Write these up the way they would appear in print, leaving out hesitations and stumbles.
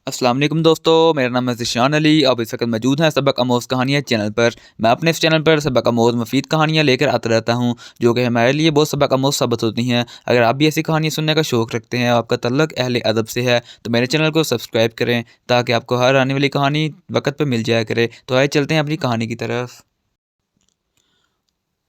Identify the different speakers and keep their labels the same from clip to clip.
Speaker 1: अस्सलाम वालेकुम दोस्तों, मेरा नाम है ज़िशान अली। आप इस वक्त मौजूद हैं सबक आमोज़ कहानियाँ चैनल पर। मैं अपने इस चैनल पर सबक आमोज़ मुफीद कहानियाँ लेकर आता रहता हूँ, जो कि हमारे लिए बहुत सबक आमोज़ साबित होती हैं। अगर आप भी ऐसी कहानियाँ सुनने का शौक़ रखते हैं, आपका तल्लुक़ अहले अदब से है, तो मेरे चैनल को सब्सक्राइब करें ताकि आपको हर आने वाली कहानी वक्त पर मिल जाया करे। तो आइए चलते हैं अपनी कहानी की तरफ।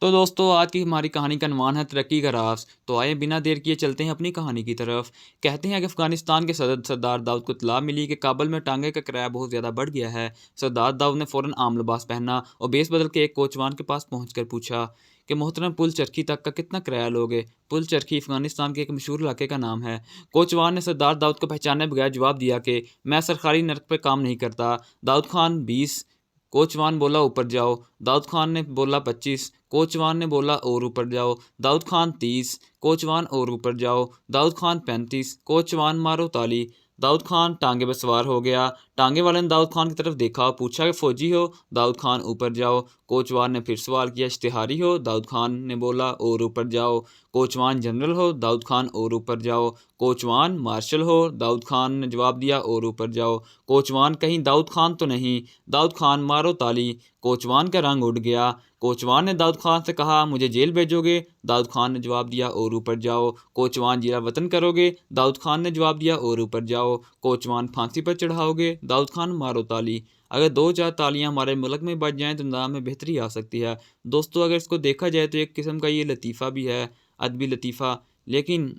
Speaker 1: तो दोस्तों, आज की हमारी कहानी का अनवान है तरक्की का राज। तो आइए बिना देर किए चलते हैं अपनी कहानी की तरफ। कहते हैं कि अफ़गानिस्तान के सदर सरदार दाऊद को इत्तला मिली कि काबुल में टांगे का किराया बहुत ज़्यादा बढ़ गया है। सरदार दाऊद ने फ़ौरन आम लिबास पहना और बेस बदल के एक कोचवान के पास पहुंचकर पूछा कि मोहतरम, पुल चरखी तक का कितना किराया लोगे? पुल चरखी अफ़गानिस्तान के एक मशहूर इलाके का नाम है। कोचवान ने सरदार दाऊद को पहचाने बगैर जवाब दिया कि मैं सरकारी नर्क पर काम नहीं करता। दाऊद खान 20। कोचवान बोला ऊपर जाओ। दाऊद खान ने बोला 25। कोचवान ने बोला और ऊपर जाओ। दाऊद खान 30। कोचवान और ऊपर जाओ। दाऊद खान 35। कोचवान मारो ताली। दाऊद खान टांगे पर सवार हो गया। टांगे वाले ने दाऊद खान की तरफ देखा और पूछा कि फौजी हो? दाऊद खान ऊपर जाओ। कोचवान ने फिर सवाल किया, इश्तिहारी हो? दाऊद खान ने बोला और ऊपर जाओ। कोचवान जनरल हो? दाऊद खान और ऊपर जाओ। कोचवान मार्शल हो? दाऊद खान ने जवाब दिया और ऊपर जाओ। कोचवान कहीं दाऊद खान तो नहीं? दाऊद खान मारो ताली। कोचवान का रंग उड़ गया। कोचवान ने दाऊद खान से कहा, मुझे जेल भेजोगे? दाऊद खान ने जवाब दिया और ऊपर जाओ। कोचवान जीरा वतन करोगे? दाऊद खान ने जवाब दिया और ऊपर जाओ। कोचवान फांसी पर चढ़ाओगे? दाऊद खान मारो ताली। अगर 2-4 तालियां हमारे मुल्क में बज जाएं तो निज़ाम में बेहतरी आ सकती है। दोस्तों, अगर इसको देखा जाए तो एक किस्म का ये लतीफ़ा भी है, अदबी लतीफ़ा, लेकिन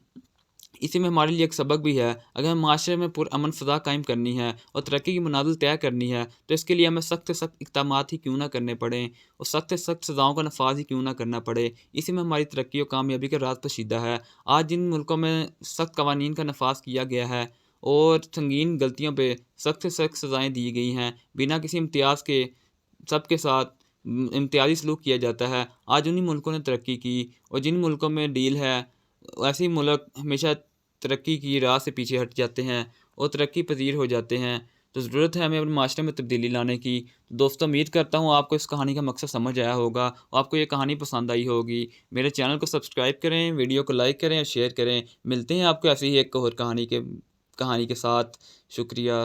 Speaker 1: इसी में हमारे लिए एक सबक भी है। अगर हम माशरे में पुरअमन फ़ज़ा कायम करनी है और तरक्की की मनाज़िल तय करनी है, तो इसके लिए हमें सख्त से सख्त इक़दामात ही क्यों ना करने पड़ें और सख्त से सख्त सज़ाओं का नफाज़ ही क्यों ना करना पड़े। इसी में हमारी तरक्की और कामयाबी का राज पोशीदा है। आज जिन मुल्कों में सख्त कवानीन का नफाज़ किया गया है और संगीन गलतियों पे सख्त से सख्त सज़ाएँ दी गई हैं, बिना किसी इम्तियाज़ के सबके साथ इम्तियाज़ी सलूक किया जाता है, आज उन्हीं मुल्कों ने तरक्की की। और जिन मुल्कों में डील है, ऐसे ही मुल्क हमेशा तरक्की की राह से पीछे हट जाते हैं और तरक्की पजीर हो जाते हैं। तो ज़रूरत है हमें अपने माशरे में तब्दीली लाने की। तो दोस्तों, उम्मीद करता हूँ आपको इस कहानी का मकसद समझ आया होगा और आपको ये कहानी पसंद आई होगी। मेरे चैनल को सब्सक्राइब करें, वीडियो को लाइक करें और शेयर करें। मिलते हैं आपको ऐसी ही एक और कहानी के साथ। शुक्रिया।